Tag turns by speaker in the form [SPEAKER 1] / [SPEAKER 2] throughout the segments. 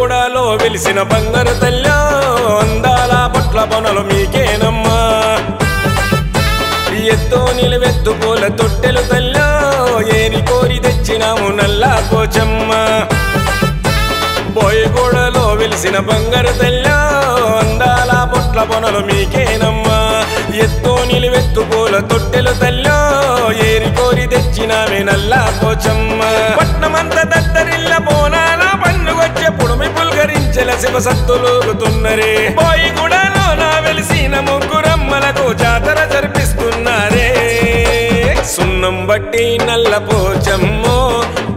[SPEAKER 1] బోయిగూడలో వెలిసిన బంగారు తల్లి అందాల బొట్ల బొనలు మీకేనమ్మా ఎత్తో నిలువెత్తు పూల తొట్టెలు తల్లి ఏరి కోరి తెచ్చినాము నల్లా పోచమ్మ బోయిగూడలో వెలిసిన బంగారు తల్లి అందాల బొట్ల బొనలు మీకేనమ్మా ఎత్తో నిలువెత్తు పూల తొట్టెలు తల్లి ఏరి కోరి తెచ్చినామే నల్లా పోచమ్మ పట్నమంత దద్దరిల్ల బోనాల పండుగొచ్చే పుడుమి పుల్కరించెల శివ సత్తులూగుతున్నరే బోయిగూడలో నా వెలిసిన ముగ్గురమ్మలకు జాతర జరిపిస్తున్నారే సున్నం బట్టి నల్ల పోచమ్మో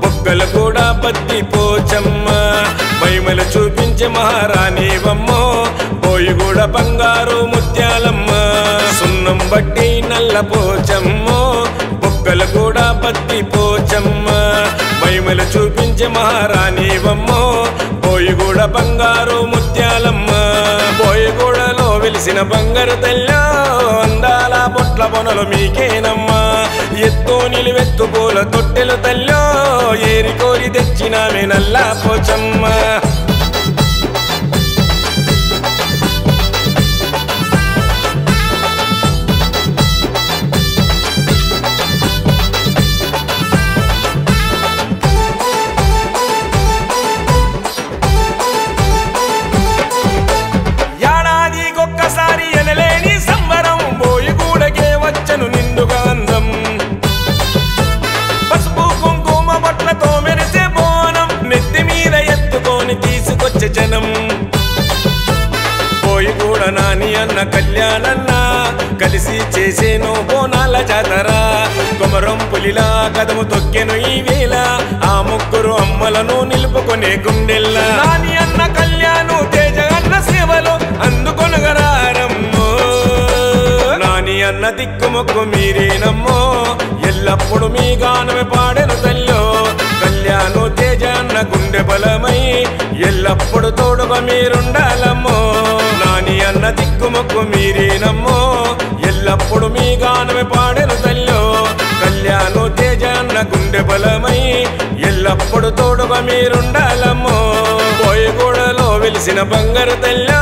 [SPEAKER 1] బొక్కలు కూడా బద్ది పోచమ్మ మహిమలు చూపించే మహారాణివమ్మో బోయిగూడ బంగారు ముత్యాలమ్మ సున్నం బట్టి నల్ల పోచమ్మో బొక్కలు కూడా బద్ది పోచమ్మ మహిమలు చూపించే మహారాణివమ్మో బోయిగూడ బంగారు ముత్యాలమ్మ బోయిగూడలో వెలిసిన బంగారు తల్లి అందాల బొట్ల బొనలు మీకేనమ్మా ఎత్తో నిలువెత్తు పూల తొట్టెలు తల్లి ఏరి కోరి తెచ్చినామే నల్లా పోచమ్మ ఏడాదికొక్కసారి ఎనలేని సంబరం బోయిగూడకే వచ్చను నిండుగా అందం పసుపు కుంకుమ బొట్లతో మెరిసే బోనం నెత్తి మీద ఎత్తుకొని తీసుకొచ్చే జనం బోయిగూడ నాని అన్న కళ్యాణన్న కలిసి చేసేను బోనాల జాతర కొమరం పులిలా కదము తొక్కెను ఈ వేళ ఆ ముగ్గురు అమ్మలను నిలుపుకొనే గుండెల్ల నాని అన్న కళ్యాణు తేజ అన్న సేవలో అందుకొనగరారమ్మో నాని అన్న దిక్కుమొక్కు మీరేనమ్మో ఎల్లప్పుడు మీ గానమే పాడెను తల్లో కళ్యాణు తేజ అన్న గుండె బలమై ఎల్లప్పుడు తోడుగా మీరుండాలమ్మో నాని అన్న దిక్కుమొక్కు మీరేనమ్మో ఎల్లప్పుడు మీ గానమే పాడెను తల్లో కళ్యాణు తేజ అన్న గుండె బలమై ఎల్లప్పుడు తోడుగా మీరుండాలమ్మో బోయిగూడలో వెలిసిన బంగారు తల్లి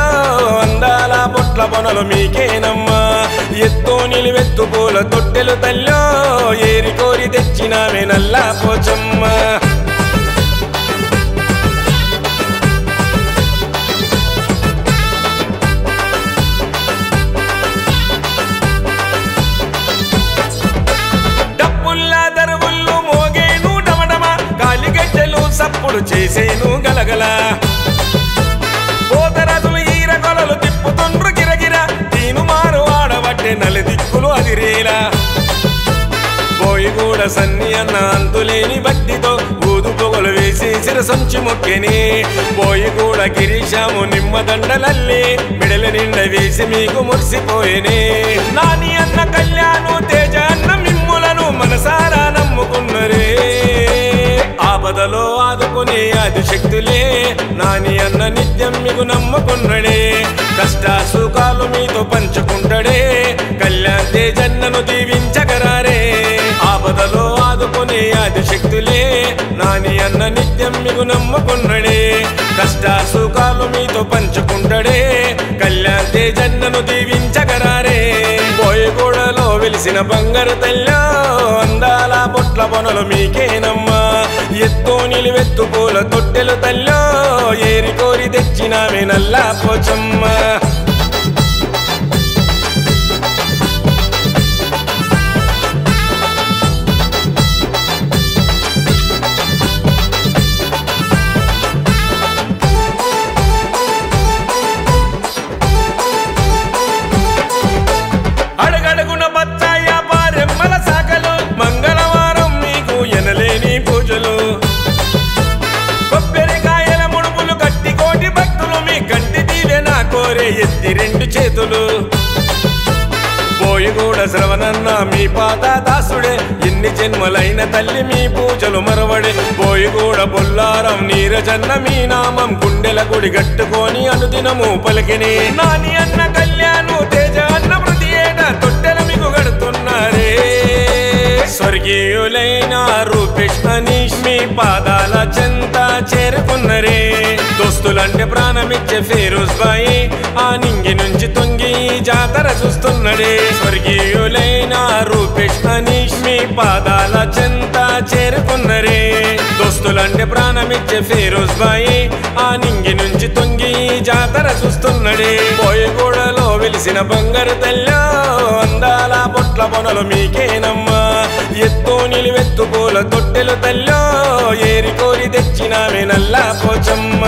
[SPEAKER 1] అందాల బొట్ల బొనలు మీకేనమ్మా ఎత్తో నిలువెత్తు పూల తొట్టెలు తల్లి ఏరి కోరి తెచ్చినామే నల్లా పోచమ్మ సప్పుడు చేసేను గలగల పోతరదులు ఈర కొలలు తిప్పుతుండ్రు గిరగిర తీను మారు ఆడబట్టే నలి దిక్కులు అదిరేలా బోయిగూడ సన్ని అన్న అంతులేని బట్టితో ఊదు పొగలు వేసి శిరసొంచి మొక్కెని బోయిగూడ గిరీశాము నిమ్మదండలల్లి మిడల నిండ వేసి మీకు మురిసిపోయేనే నాని అన్న కళ్యాణు తేజ అన్న మిమ్ములను మనసారా నమ్ముకున్నరే ఆపదలో ఆదుకునే ఆదిశక్తులే నాని అన్న నిత్యం మీకు నమ్ముకున్నడే కష్ట సుఖాలు మీతో పంచుకుంటాడే కళ్యాణ్ తేజన్నను దీవించగరారే ఆపదలో ఆదుకునే ఆదిశక్తులే నాని అన్న నిత్యం మీకు నమ్ముకున్నడే కష్ట సుఖాలు మీతో పంచుకుంటాడే కళ్యాణ్ తేజన్నను దీవించగరారే బోయిగూడలో వెలిసిన బంగారు తల్లి అందాల బొట్ల బొనలు మీకేనమ్మా ఎత్తో నిలువెత్తు పూల తొట్టెలు తల్లి ఏరి కోరి తెచ్చినామే నల్లా పోచమ్మ అడుగడుగున బచ్చాయ పారెమ్మల శాఖలు మంగళవారం మీకు ఎనలేని పూజలు కొబ్బరికాయల ముడుపులు కట్టి కోటి భక్తులు మీ కంటి దీవెన కోరే ఎత్తి రెండు చేతులు బోయిగూడ శ్రవణన్న మీ పాద దాసుడే ఎన్ని జన్మలైన తల్లి మీ పూజలు మరవడే బోయిగూడ బొల్లారం నీరజన్న మీ నామం గుండెల గుడి గట్టుకొని అనుదినము పలికిని నాని అన్న కళ్యాణు తేజ అన్న ప్రతి ఏటా తొట్టెల మీకు గడుతున్నారే స్వర్గీయులైన రూపేష్ మనీష్ మీ పాదాల చెంత చేరుకున్నరే దోస్తు దోస్తులంటే ప్రాణమిచ్చే ఫిరోజ్ బాయి ఆ నింగి నుంచి తొంగి జాతర చూస్తున్నడే స్వర్గీయులైన రూపేష్ అనీష్ మీ పాదాల చెంత చేరుకున్నరే దోస్తులంటే ప్రాణమిచ్చే ఫిరోజ్ బాయి ఆ నింగి నుంచి తొంగి జాతర చూస్తున్నడే బోయగూడలో వెలిసిన బంగారు తల్లో అందాల పొట్ల పొనలు మీకేనమ్మా ఎత్తు నిలువెత్తు పూల తొట్టెలు తల్లో ఏరి కోరి తెచ్చినామే నల్లా పోచమ్మ